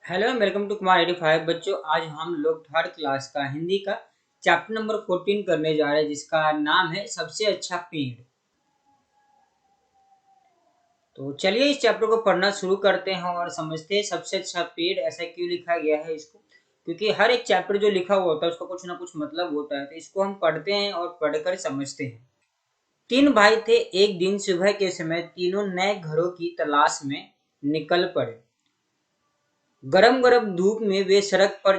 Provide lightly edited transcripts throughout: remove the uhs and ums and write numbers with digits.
Hello welcome to Kumar 85 बच्चों। आज हम लोग थर्ड क्लास का हिंदी का चैप्टर नंबर 14 करने जा रहे हैं, जिसका नाम है सबसे अच्छा पेड़। तो चलिए इस चैप्टर को पढ़ना शुरू करते हैं और समझते हैं सबसे अच्छा पेड़ ऐसा क्यों लिखा गया है इसको। क्योंकि हर एक चैप्टर जो लिखा हुआ होता है उसका कुछ ना कुछ मतलब होता है, तो इसको हम पढ़ते हैं और पढ़कर समझते हैं। तीन भाई थे। एक दिन सुबह के समय तीनों नए घरों की तलाश में निकल पड़े। गरम गरम धूप में वे सड़क पर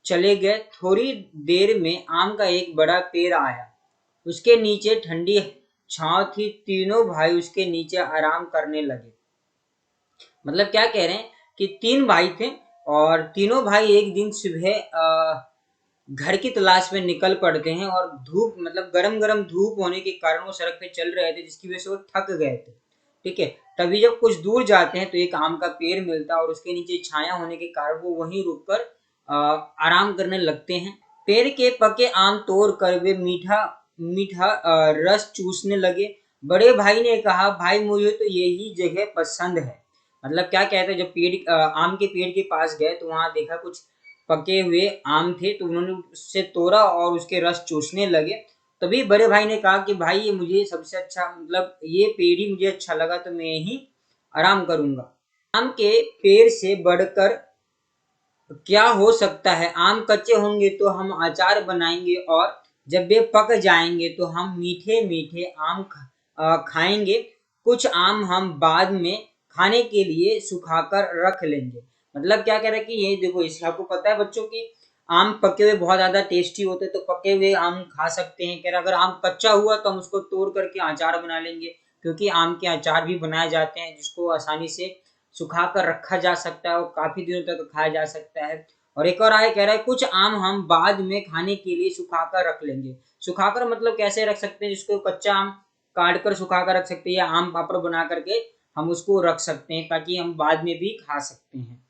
चले गए। थोड़ी देर में आम का एक बड़ा पेड़ आया। उसके नीचे ठंडी छांव थी। तीनों भाई उसके नीचे आराम करने लगे। मतलब क्या कह रहे हैं कि तीन भाई थे और तीनों भाई एक दिन सुबह घर की तलाश में निकल पड़ते हैं और धूप मतलब गरम गरम धूप होने के कारण वो सड़क पे चल रहे थे, जिसकी वजह से वो थक गए थे। ठीक है। तभी जब कुछ दूर जाते हैं तो एक आम का पेड़ मिलता है और उसके नीचे छाया होने के कारण वो वहीं रुककर आराम करने लगते हैं। पेड़ के पके आम तोड़ कर वे मीठा मीठा रस चूसने लगे। बड़े भाई ने कहा, भाई मुझे तो यही जगह पसंद है। मतलब क्या कहते हैं, जब आम के पेड़ के पास गए तो वहां देखा कुछ पके हुए आम थे, तो उन्होंने उससे तोड़ा और उसके रस चूसने लगे। तभी बड़े भाई ने कहा कि भाई ये मुझे सबसे अच्छा मतलब ये पेड़ ही मुझे अच्छा लगा, तो मैं यही आराम करूंगा। आम के पेड़ से बढ़कर क्या हो सकता है। आम कच्चे होंगे तो हम अचार बनाएंगे और जब वे पक जाएंगे तो हम मीठे मीठे आम खाएंगे। कुछ आम हम बाद में खाने के लिए सुखाकर रख लेंगे। मतलब क्या कह रहा है कि ये देखो, इससे आपको पता है बच्चों की आम पके हुए बहुत ज्यादा टेस्टी होते हैं, तो पके हुए आम खा सकते हैं। कह रहा अगर आम कच्चा हुआ तो हम उसको तोड़ करके अचार बना लेंगे, क्योंकि आम के अचार भी बनाए जाते हैं जिसको आसानी से सुखा कर रखा जा सकता है और काफी दिनों तक खाया जा सकता है। और एक और आगे कह रहा है कुछ आम हम बाद में खाने के लिए सुखाकर रख लेंगे। सुखाकर मतलब कैसे रख सकते हैं, जिसको कच्चा आम काट कर सुखा कर रख सकते हैं या आम पापड़ बना करके हम उसको रख सकते हैं ताकि हम बाद में भी खा सकते हैं।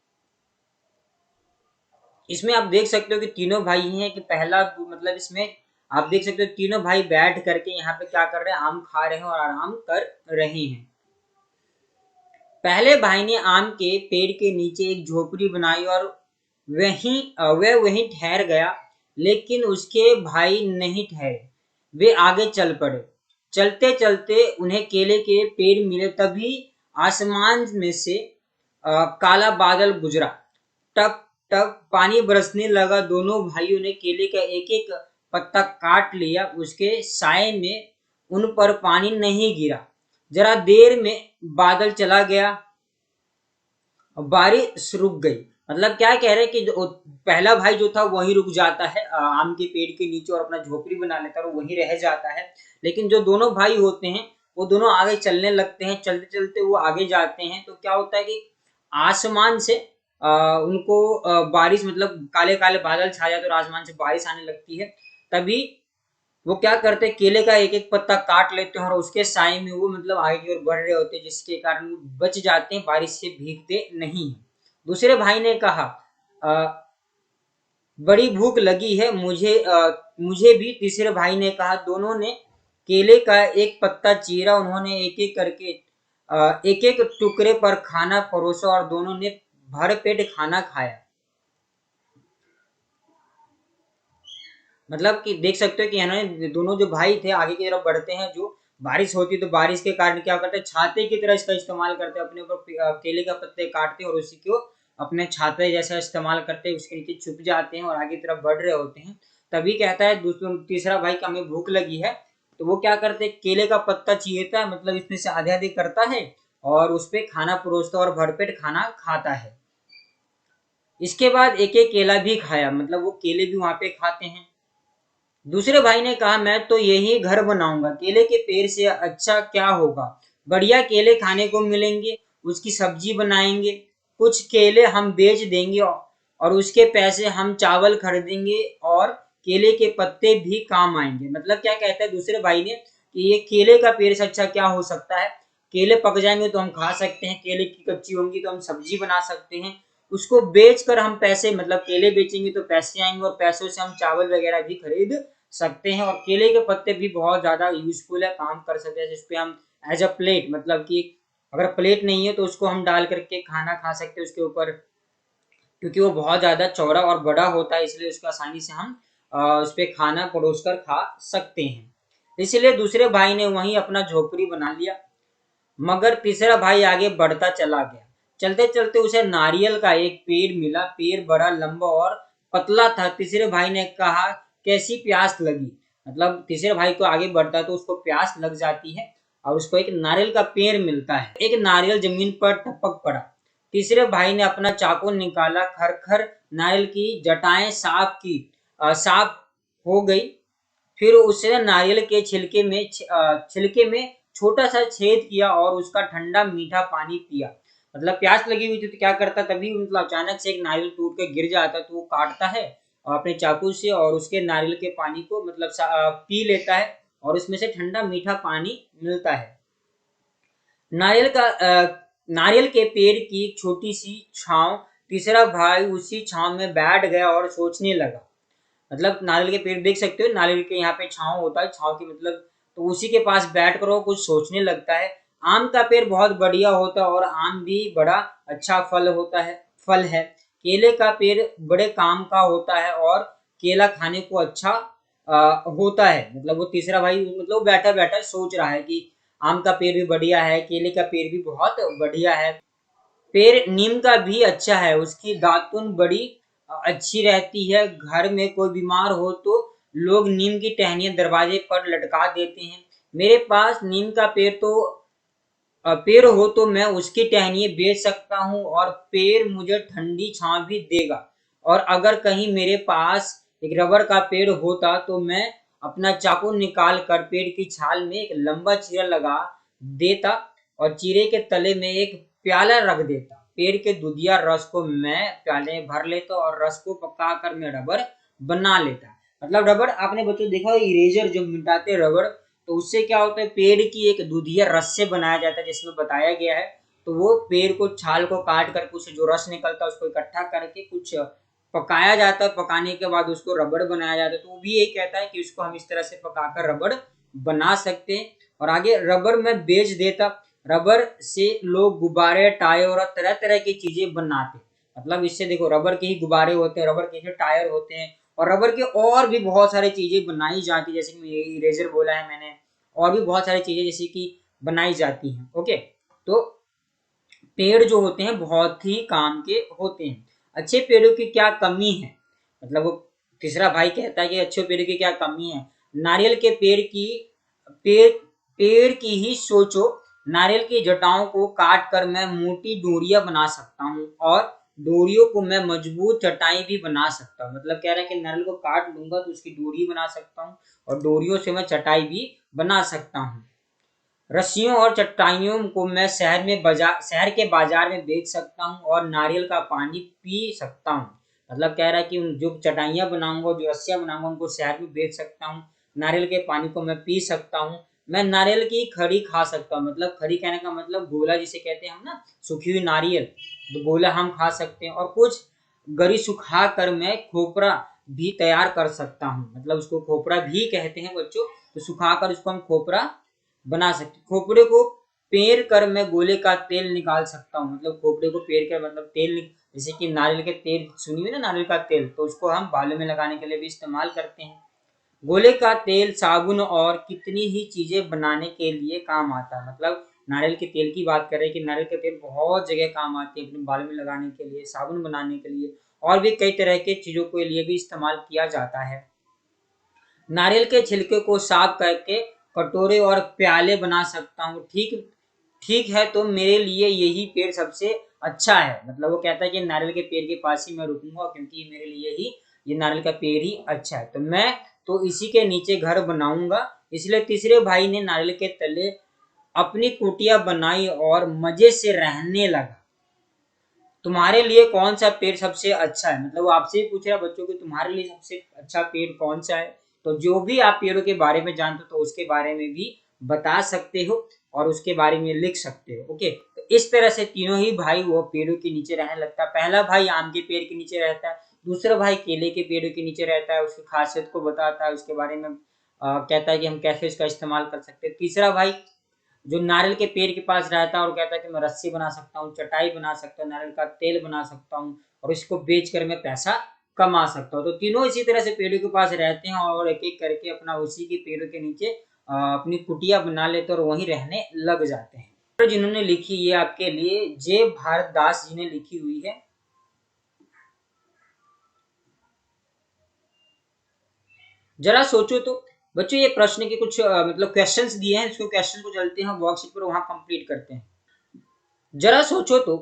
इसमें आप देख सकते हो कि तीनों भाई हैं कि पहला मतलब इसमें आप देख सकते हो तीनों भाई बैठ करके यहाँ पे क्या कर रहे हैं, आम खा रहे हैं और आराम कर रहे हैं। पहले भाई ने आम के पेड़ के नीचे एक झोपड़ी बनाई और वह वहीं ठहर गया। लेकिन उसके भाई नहीं ठहरे, वे आगे चल पड़े। चलते चलते उन्हें केले के पेड़ मिले। तभी आसमान में से काला बादल गुजरा। टप टप पानी बरसने लगा। दोनों भाइयों ने केले का एक एक पत्ता काट लिया। उसके साए में उन पर पानी नहीं गिरा। जरा देर में बादल चला गया, बारिश रुक गई। मतलब क्या कह रहे हैं कि पहला भाई जो था वही रुक जाता है आम के पेड़ के नीचे और अपना झोपड़ी बना लेता है और वही रह जाता है। लेकिन जो दोनों भाई होते हैं वो दोनों आगे चलने लगते हैं। चलते चलते वो आगे जाते हैं तो क्या होता है कि आसमान से उनको बारिश मतलब काले काले बादल छा जाते और आसमान से बारिश आने लगती है। तभी वो क्या करते हैं, केले का एक एक पत्ता काट लेते हैं और उसके साए में वो मतलब आगे की ओर बढ़ रहे होते हैं, जिसके कारण वो बच जाते हैं, बारिश से भीगते नहीं हैं। दूसरे भाई ने कहा, बड़ी भूख लगी है मुझे भी। तीसरे भाई ने कहा। दोनों ने केले का एक पत्ता चीरा। उन्होंने एक एक करके एक एक टुकड़े पर खाना परोसा और दोनों ने भर पेट खाना खाया। मतलब कि देख सकते हो कि इन्होंने दोनों जो भाई थे आगे की तरफ बढ़ते हैं। जो बारिश होती तो बारिश के कारण क्या करते हैं, छाते की तरह इसका इस्तेमाल करते हैं। अपने ऊपर केले का पत्ते काटते हैं और उसी को अपने छाते जैसा इस्तेमाल करते हैं, उसके नीचे छुप जाते हैं और आगे की तरफ बढ़ रहे होते हैं। तभी कहता है तीसरा भाई का हमें भूख लगी है। तो वो क्या करते हैं, केले का पत्ता चीरता है, मतलब इसमें से आधे आधे करता है और उस पर खाना परोसता है और भरपेट खाना खाता है। इसके बाद एक एक केला भी खाया, मतलब वो केले भी वहां पे खाते हैं। दूसरे भाई ने कहा, मैं तो यही घर बनाऊंगा। केले के पेड़ से अच्छा क्या होगा, बढ़िया केले खाने को मिलेंगे, उसकी सब्जी बनाएंगे। कुछ केले हम बेच देंगे और उसके पैसे हम चावल खरीदेंगे और केले के पत्ते भी काम आएंगे। मतलब क्या कहता है दूसरे भाई ने कि ये केले का पेड़ से अच्छा क्या हो सकता है। केले पक जाएंगे तो हम खा सकते हैं, केले की कच्ची होंगी तो हम सब्जी बना सकते हैं। उसको बेच कर हम पैसे मतलब केले बेचेंगे तो पैसे आएंगे और पैसों से हम चावल वगैरह भी खरीद सकते हैं। और केले के पत्ते भी बहुत ज्यादा यूजफुल है, काम कर सकते हैं। जिसपे हम एज अ प्लेट मतलब कि अगर प्लेट नहीं है तो उसको हम डाल करके खाना खा सकते हैं उसके ऊपर। क्योंकि वो बहुत ज्यादा चौड़ा और बड़ा होता है, इसलिए उसको आसानी से हम उस पे खाना परोस कर खा सकते हैं। इसलिए दूसरे भाई ने वहीं अपना झोपड़ी बना लिया। मगर तीसरा भाई आगे बढ़ता चला गया। चलते चलते उसे नारियल का एक पेड़ मिला। पेड़ बड़ा लंबा और पतला था। तीसरे भाई ने कहा, कैसी प्यास लगी। मतलब तीसरे भाई को आगे बढ़ता है तो उसको प्यास लग जाती है और उसको एक नारियल का पेड़ मिलता है। एक नारियल जमीन पर टपक पड़ा। तीसरे भाई ने अपना चाकू निकाला, खर नारियल की जटाएं साफ की, साफ हो गई। फिर उसने नारियल के छिलके में छोटा सा छेद किया और उसका ठंडा मीठा पानी पिया। मतलब प्यास लगी हुई थी तो क्या करता, तभी मतलब अचानक से एक नारियल टूट के गिर जाता तो वो काटता है और अपने चाकू से और उसके नारियल के पानी को मतलब पी लेता है और उसमें से ठंडा मीठा पानी मिलता है। नारियल का नारियल के पेड़ की एक छोटी सी छांव। तीसरा भाई उसी छांव में बैठ गया और सोचने लगा। मतलब नारियल के पेड़ देख सकते हो, नारियल के यहाँ पे छांव होता है, छांव की मतलब तो उसी के पास बैठ कर वो कुछ सोचने लगता है। आम का पेड़ बहुत बढ़िया होता है और आम भी बड़ा अच्छा फल है। केले का पेड़ बड़े काम का होता है और केला खाने को अच्छा होता है। मतलब वो तीसरा भाई मतलब बैठा बैठा सोच रहा है कि आम का पेड़ भी बढ़िया है, केले का पेड़ भी बहुत बढ़िया है। पेड़ नीम का भी अच्छा है, उसकी दातुन बड़ी अच्छी रहती है। घर में कोई बीमार हो तो लोग नीम की टहनियां दरवाजे पर लटका देते हैं। मेरे पास नीम का पेड़ हो तो मैं उसकी टहनियां बेच सकता हूँ और पेड़ मुझे ठंडी छांव भी देगा। और अगर कहीं मेरे पास एक रबड़ का पेड़ होता तो मैं अपना चाकू निकाल कर पेड़ की छाल में एक लंबा चीरा लगा देता और चीरे के तले में एक प्याला रख देता। पेड़ के दूधिया रस को मैं प्याले में भर लेता और रस को पका कर मैं रबड़ बना लेता। मतलब रबड़ आपने बच्चों देखा हो, इरेजर जो मिटाते रबड़, तो उससे क्या होता है, पेड़ की एक दूधिया रस से बनाया जाता है जिसमें बताया गया है। तो वो पेड़ को छाल को काट कर कुछ जो रस निकलता है उसको इकट्ठा करके कुछ पकाया जाता है। पकाने के बाद उसको रबड़ बनाया जाता है। तो वो भी यही कहता है कि उसको हम इस तरह से पकाकर रबड़ बना सकते हैं। और आगे रबड़ में बेच देता। रबड़ से लोग गुब्बारे, टायर और तरह तरह की चीजें बनाते। मतलब इससे देखो, रबड़ के ही गुब्बारे होते हैं, रबड़ के ही टायर होते हैं और रबड़ के और भी बहुत सारी चीजें बनाई जाती है। जैसे कि इरेजर बोला है मैंने, और भी बहुत सारी चीजें जैसे कि बनाई जाती हैं। ओके, तो पेड़ जो होते हैं बहुत ही काम के होते हैं। अच्छे पेड़ों की क्या कमी है, मतलब वो तीसरा भाई कहता है कि अच्छे पेड़ की क्या कमी है। नारियल के पेड़ पेड़ की ही सोचो। नारियल की जटाओं को काट कर मैं मोटी डोरियां बना सकता हूँ और डोरियों को मैं मजबूत चटाई भी बना सकता हूँ। मतलब कह रहा है कि नारियल को काट लूंगा तो उसकी डोरी बना सकता हूँ और डोरियों से मैं चटाई भी बना सकता हूँ। रस्सियों और चटाइयों को मैं शहर के बाजार में बेच सकता हूँ और नारियल का पानी पी सकता हूँ। मतलब कह रहा है कि जो चटाइयाँ बनाऊंगा, जो रस्सियाँ बनाऊंगा, उनको शहर में बेच सकता हूँ। नारियल के पानी को मैं पी सकता हूँ। मैं नारियल की खड़ी खा सकता हूँ। मतलब खड़ी कहने का मतलब गोला जिसे कहते हैं हम ना, सूखी हुई नारियल, तो गोला हम खा सकते हैं। और कुछ गरी सुखा कर मैं खोपरा भी तैयार कर सकता हूँ। मतलब उसको खोपरा भी कहते हैं बच्चों। तो सुखा कर उसको हम खोपरा बना सकते। खोपड़े को पेर कर मैं गोले का तेल निकाल सकता हूँ। मतलब खोपड़े को पेर कर मतलब जैसे कि नारियल के तेल सुनी हुई ना, नारियल का तेल, तो उसको हम बालों में लगाने के लिए भी इस्तेमाल करते हैं। गोले का तेल साबुन और कितनी ही चीजें बनाने के लिए काम आता है। मतलब नारियल के तेल की बात करें कि नारियल के तेल बहुत जगह काम आते हैं, अपने बालों में लगाने के लिए, साबुन बनाने के लिए और भी कई तरह के चीजों के लिए भी इस्तेमाल किया जाता है। नारियल के छिलके को साफ करके कटोरे और प्याले बना सकता हूँ। ठीक ठीक है, तो मेरे लिए यही पेड़ सबसे अच्छा है। मतलब वो कहता है कि नारियल के पेड़ के पास ही मैं रुकूंगा क्योंकि मेरे लिए ही ये नारियल का पेड़ ही अच्छा है। तो मैं तो इसी के नीचे घर बनाऊंगा। इसलिए तीसरे भाई ने नारियल के तले अपनी कुटिया बनाई और मजे से रहने लगा। तुम्हारे लिए कौन सा पेड़ सबसे अच्छा है, मतलब वो आपसे ही पूछ रहा बच्चों कि तुम्हारे लिए सबसे अच्छा पेड़ कौन सा है। तो जो भी आप पेड़ों के बारे में जानते हो तो उसके बारे में भी बता सकते हो और उसके बारे में लिख सकते हो। ओके, तो इस तरह से तीनों ही भाई वो पेड़ों के नीचे रहने लगता है। पहला भाई आम के पेड़ के नीचे रहता है, दूसरा भाई केले के पेड़ों के नीचे रहता है, उसकी खासियत को बताता है, उसके बारे में कहता है कि हम कैसे इसका इस्तेमाल कर सकते हैं। तीसरा भाई जो नारियल के पेड़ के पास रहता है और कहता है कि मैं रस्सी बना सकता हूँ, चटाई बना सकता हूँ, नारियल का तेल बना सकता हूँ और इसको बेच कर मैं पैसा कमा सकता हूँ। तो तीनों इसी तरह से पेड़ों के पास रहते हैं और एक एक करके अपना उसी के पेड़ों के नीचे अपनी कुटिया बना लेते हैं और वहीं रहने लग जाते हैं। तो जिन्होंने लिखी ये आपके लिए जय भारत दास जी ने लिखी हुई है। जरा सोचो तो बच्चों, ये प्रश्न के कुछ मतलब क्वेश्चंस दिए हैं, इसको क्वेश्चन को चलते हैं वर्कशीट पर वहां कंप्लीट करते हैं। जरा सोचो तो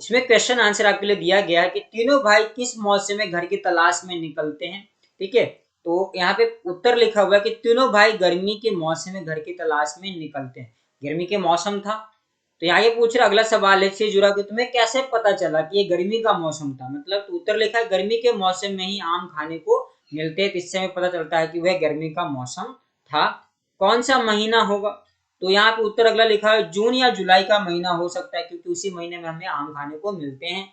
इसमें क्वेश्चन आंसर आपके लिए दिया गया है कि तीनों भाई किस मौसम में घर की तलाश में निकलते हैं। ठीक है, तो यहाँ पे उत्तर लिखा हुआ है कि तीनों भाई गर्मी के मौसम में घर की तलाश में निकलते हैं। गर्मी के मौसम था, तो यहाँ ये पूछ रहा अगला सवाल है से जुड़ा कि तुम्हें कैसे पता चला कि ये गर्मी का मौसम था। मतलब तो उत्तर लिखा है गर्मी के मौसम में ही आम खाने को मिलते हैं, तो इससे हमें पता चलता है कि वह गर्मी का मौसम था। कौन सा महीना होगा, तो यहाँ पे उत्तर अगला लिखा है जून या जुलाई का महीना हो सकता है, क्योंकि उसी महीने में हमें आम खाने को मिलते हैं।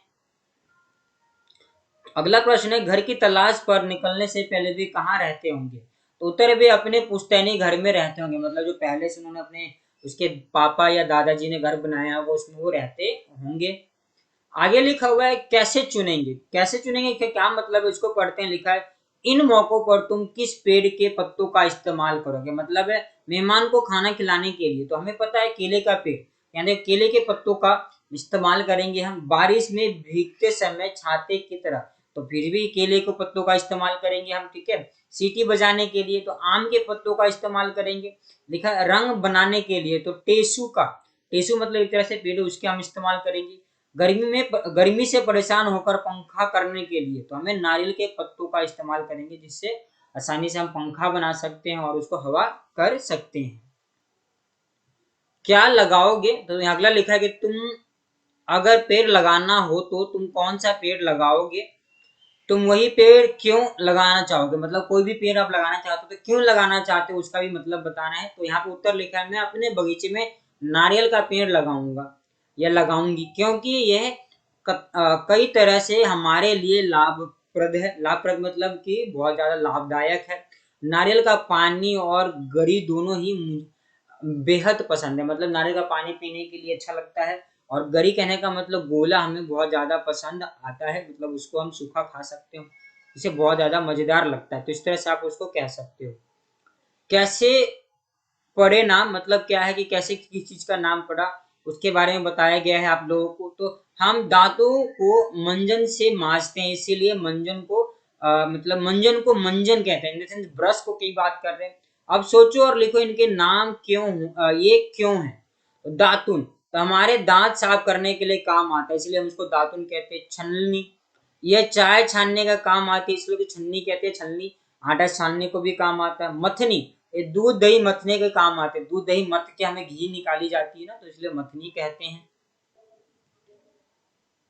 अगला प्रश्न है घर की तलाश पर निकलने से पहले वे कहाँ रहते होंगे, तो उत्तर वे अपने पुश्तैनी घर में रहते होंगे। मतलब जो पहले से उन्होंने अपने उसके पापा या दादाजी ने घर बनाया होगा उसमें वो रहते होंगे। आगे लिखा हुआ है कैसे चुनेंगे, कैसे चुनेंगे क्या मतलब है, इसको पढ़ते हैं। लिखा है इन मौकों पर तुम किस पेड़ के पत्तों का इस्तेमाल करोगे। मतलब है मेहमान को खाना खिलाने के लिए तो हमें पता है केले का पेड़, यानी केले के पत्तों का इस्तेमाल करेंगे हम। बारिश में भीगते समय छाते की तरह, तो फिर भी केले के पत्तों का इस्तेमाल करेंगे हम। ठीक है, सीटी बजाने के लिए तो आम के पत्तों का इस्तेमाल करेंगे। लिखा है रंग बनाने के लिए तो टेसू का, टेसू मतलब एक तरह से पेड़, उसके हम इस्तेमाल करेंगे। गर्मी से परेशान होकर पंखा करने के लिए तो हमें नारियल के पत्तों का इस्तेमाल करेंगे, जिससे आसानी से हम पंखा बना सकते हैं और उसको हवा कर सकते हैं। क्या लगाओगे, तो यहाँ अगला लिखा है कि तुम अगर पेड़ लगाना हो तो तुम कौन सा पेड़ लगाओगे, तुम वही पेड़ क्यों लगाना चाहोगे। मतलब कोई भी पेड़ आप लगाना चाहते हो तो क्यों लगाना चाहते हो उसका भी मतलब बताना है। तो यहाँ पे उत्तर लिखा है मैं अपने बगीचे में नारियल का पेड़ लगाऊंगा या लगाऊंगी, क्योंकि यह कई तरह से हमारे लिए लाभप्रद है। लाभप्रद मतलब कि बहुत ज्यादा लाभदायक है। नारियल का पानी और गरी दोनों ही बेहद पसंद है। मतलब नारियल का पानी पीने के लिए अच्छा लगता है और गरी कहने का मतलब गोला हमें बहुत ज्यादा पसंद आता है। मतलब उसको हम सूखा खा सकते हो, इसे बहुत ज्यादा मजेदार लगता है, तो इस तरह से आप उसको कह सकते हो। कैसे पढ़े नाम, मतलब क्या है कि कैसे किस चीज का नाम पड़ा उसके बारे में बताया गया है आप लोगों को। तो हम दांतों को मंजन से मांजते हैं, इसीलिए मंजन को मतलब मंजन को मंजन कहते हैं, इन द सेंस ब्रश को की बात कर रहे हैं। अब सोचो और लिखो इनके नाम क्यों ये क्यों है। तो दातुन तो हमारे दांत साफ करने के लिए काम आता है, इसलिए हम उसको दातुन कहते हैं। छलनी यह चाय छानने का काम आती है, इसलिए छन्नी कहते हैं। छलनी आटा छानने को भी काम आता है। मथनी ये दूध दही मथने के काम आते हैं, दूध दही मथ के हमें घी निकाली जाती है ना, तो इसलिए मथनी कहते हैं।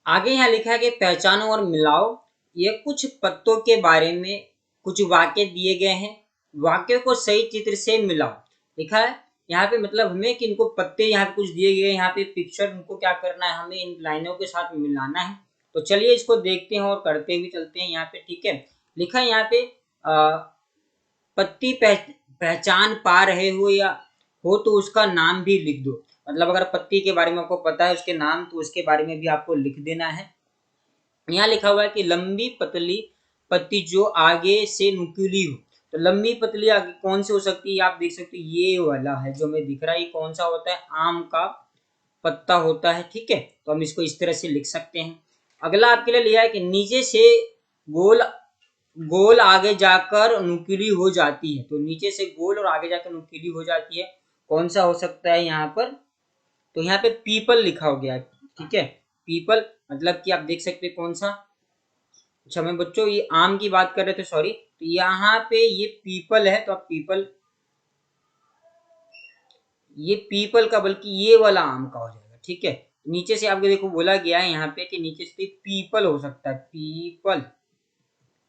आगे यहाँ लिखा है कि पहचानो और मिलाओ, ये कुछ पत्तों के बारे में कुछ वाक्य दिए गए हैं, वाक्यों को सही चित्र से मिलाओ। लिखा है यहाँ पे मतलब हमें कि इनको पत्ते यहाँ पे कुछ दिए गए, यहाँ पे पिक्चर, इनको क्या करना है, हमें इन लाइनों के साथ मिलाना है। तो चलिए इसको देखते हैं और करते हुए चलते हैं। यहाँ पे ठीक है, लिखा है यहाँ पे पत्ती पहचान पा रहे हो या हो तो उसका नाम भी लिख दो। मतलब अगर पत्ती के बारे में आपको पता है उसके नाम, तो उसके बारे में भी आपको लिख देना है। यहाँ लिखा हुआ है कि लंबी पतली पत्ती जो आगे से नुकीली हो, तो लंबी पतली आगे कौन सी हो सकती है, आप देख सकते हो ये वाला है जो हमें दिख रहा है, ये कौन सा होता है, आम का पत्ता होता है। ठीक है, तो हम इसको इस तरह से लिख सकते हैं। अगला आपके लिए लिया है कि नीचे से गोल गोल आगे जाकर नुकीली हो जाती है, तो नीचे से गोल और आगे जाकर नुकीली हो जाती है, कौन सा हो सकता है यहाँ पर। तो यहाँ पे पीपल लिखा हो गया है। ठीक है, पीपल मतलब कि आप देख सकते हैं कौन सा। अच्छा मैं बच्चों ये आम की बात कर रहे थे, सॉरी, तो यहाँ पे ये पीपल है, तो आप पीपल, ये पीपल का बल्कि ये वाला आम का हो जाएगा। ठीक है, नीचे से आपको देखो बोला गया है यहाँ पे कि नीचे से पीपल हो सकता है, पीपल।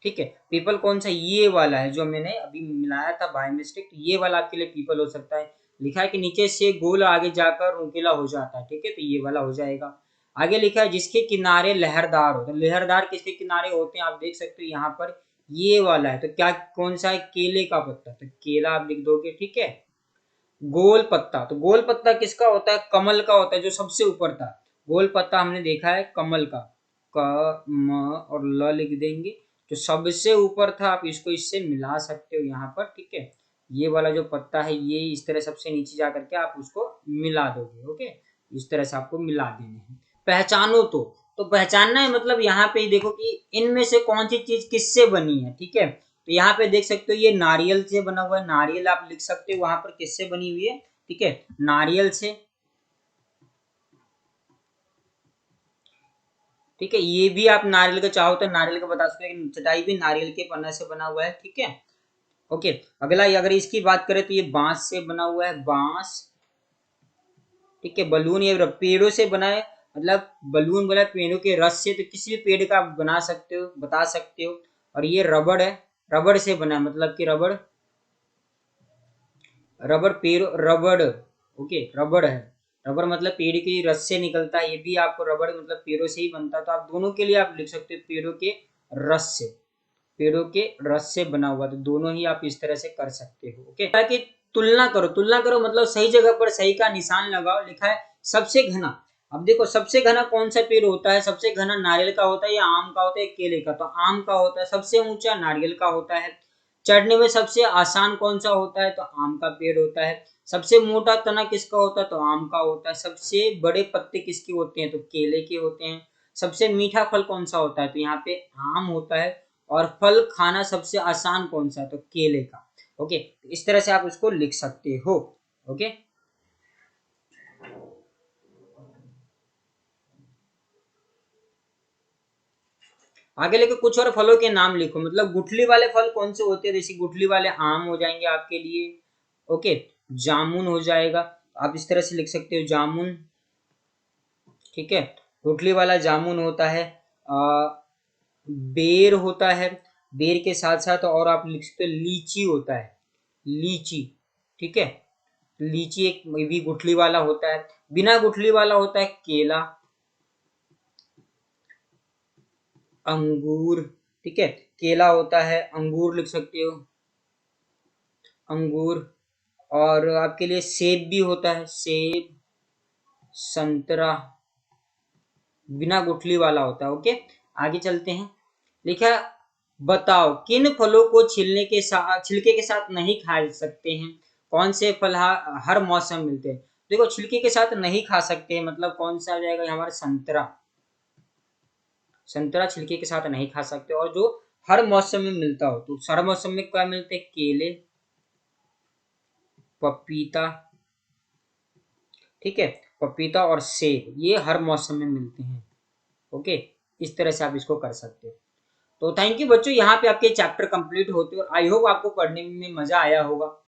ठीक है, पीपल कौन सा, ये वाला है जो मैंने अभी मिलाया था बाय मिस्टेक, तो ये वाला आपके लिए पीपल हो सकता है। लिखा है कि नीचे से गोल आगे जाकर नुकीला हो जाता है। ठीक है, तो ये वाला हो जाएगा। आगे लिखा है जिसके किनारे लहरदार हो, तो लहरदार किसके किनारे होते हैं, आप देख सकते हो यहाँ पर ये वाला है, तो क्या कौन सा है, केले का पत्ता, तो केला आप लिख दोगे। ठीक है, गोल पत्ता, तो गोल पत्ता किसका होता है? कमल का होता है, जो सबसे ऊपर था। गोल पत्ता हमने देखा है कमल का, क म और ल लिख देंगे, जो सबसे ऊपर था। आप इसको इससे मिला सकते हो यहाँ पर, ठीक है। ये वाला जो पत्ता है ये इस तरह सबसे नीचे जा करके आप उसको मिला दोगे, ओके। इस तरह से आपको मिला देने हैं। पहचानो तो पहचानना है मतलब यहाँ पे देखो कि इनमें से कौन सी चीज किससे बनी है, ठीक है। तो यहाँ पे देख सकते हो ये नारियल से बना हुआ है, नारियल आप लिख सकते हो वहां पर किससे बनी हुई है, ठीक है, नारियल से, ठीक है। ये भी आप नारियल का चाहो तो नारियल का बता सकते हो, लेकिन चटाई भी नारियल के पन्ना से बना हुआ है, ठीक है। ओके, अगला अगर इसकी बात करें तो ये बांस से बना हुआ है, बांस, ठीक है। बलून ये पेड़ों से बना है, मतलब बलून बोला पेड़ों के रस से, तो किसी भी पेड़ का आप बना सकते हो, बता सकते हो। और ये रबड़ है, रबड़ से बना है, मतलब कि रबड़, रबड़ पेड़, रबड़, ओके, रबड़ है। रबड़ मतलब पेड़ की रस से निकलता है, ये भी आपको रबड़ मतलब पेड़ों से ही बनता है। तो आप दोनों के लिए आप लिख सकते हो पेड़ों के रस से, पेड़ों के रस से बना हुआ, तो दोनों ही आप इस तरह से कर सकते हो, ओके। ताकि तुलना करो, तुलना करो मतलब सही जगह पर सही का निशान लगाओ। लिखा है सबसे घना, अब देखो सबसे घना कौन सा पेड़ होता है? सबसे घना नारियल का होता है या आम का होता है, केले का? तो आम का होता है। सबसे ऊंचा नारियल का होता है। चढ़ने में सबसे आसान कौन सा होता है? तो आम का पेड़ होता है। सबसे मोटा तना किसका होता है? तो आम का होता है। सबसे बड़े पत्ते किसके होते हैं? तो केले के होते हैं। सबसे मीठा फल कौन सा होता है? तो यहाँ पे आम होता है। और फल खाना सबसे आसान कौन सा है? तो केले का, ओके। इस तरह से आप उसको लिख सकते हो, ओके। आगे लेके कुछ और फलों के नाम लिखो, मतलब गुठली वाले फल कौन से होते हैं? जैसे गुठली वाले आम हो जाएंगे आपके लिए, ओके। जामुन हो जाएगा, आप इस तरह से लिख सकते हो जामुन, ठीक है। गुठली वाला जामुन होता है। बेर होता है, बेर के साथ साथ और आप लिख सकते हो लीची होता है, लीची, ठीक है। लीची एक भी गुठली वाला होता है। बिना गुठली वाला होता है केला, अंगूर, ठीक है। केला होता है, अंगूर लिख सकते हो, अंगूर। और आपके लिए सेब भी होता है, सेब, संतरा, बिना गुठली वाला होता है, ओके। आगे चलते हैं। लिखा है, बताओ किन फलों को छिलके के साथ नहीं खा सकते हैं? कौन से फल हर मौसम मिलते हैं? देखो छिलके के साथ नहीं खा सकते मतलब कौन सा आ जाएगा हमारा? संतरा, संतरा छिलके के साथ नहीं खा सकते। और जो हर मौसम में मिलता हो, तो हर मौसम में क्या मिलते हैं? केले, पपीता, ठीक है। पपीता और सेब ये हर मौसम में मिलते हैं, ओके। इस तरह से आप इसको कर सकते हो। तो थैंक यू बच्चों, यहाँ पे आपके चैप्टर कंप्लीट होते हैं और आई होप आपको पढ़ने में मजा आया होगा।